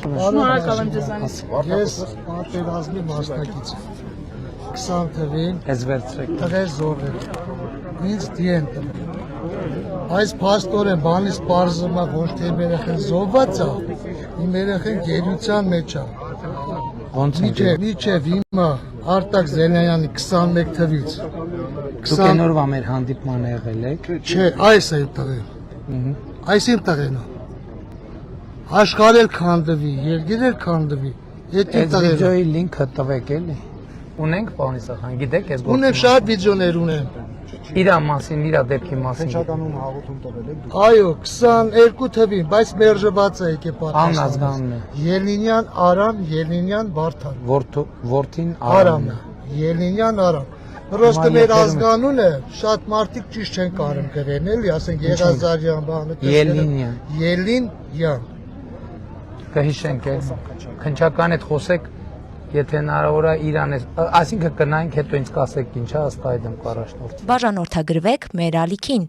Շնորհակալություն եմ։ Շնորհակալ եմ ձեզանից։ Ես պատերազմի մասնակից եմ։ 20 թվին Ես վերցրեք։ տղեր զոհվել։ Ինձ դիեն տվել։ Այս փաստորեն բանից պարզում է ոչ թե իմ երեխեն զոհված է, իմ երեխեն գերության մեջ է։ Ոնց է։ Միջև հիմա Արտակ Զելյանյանի 21 թվից։ Դուք այն օրվա մեր հանդիպմանը եղել եք։ Չէ, այս է տղեն։ Այս իմ տղեն է։ Աշխարհել քանդվի, երկիր էլ քանդվի։ Այդ Այս տղեն։ վիդեոյի լինքը տվեք էլի։ Ունենք պարոն Իսախյան, գիտեք այս Ունեմ շատ վիդեոներ ունեմ։ Իրա մասին, իրա դեպքի մասին։ Հնչականում հաղորդում տվել եք դուք։ Այո, 22 թվին, բայց մերժված է եկե Անազգանն է։ Ելինյան Արամ, Ելինյան Վարդան։ Որդին Արամն է։ Ելինյան Արամ։ Պրոստը մեր ազգանունը շատ մարդիկ ճիշտ չեն կարում գրեն, էլի, ասենք Եղազարյան բանը։ Ելինյան։ Ելինյան։ Կհիշենք էլ։ Քնչական հետ խոսեք, եթե հնարավոր է Իրան է, այսինքն կնայենք հետո ինձ կասեք ինչա, ըստ այդմ կառաջնորդ։ Բաժանորդագրվեք մեր ալիքին։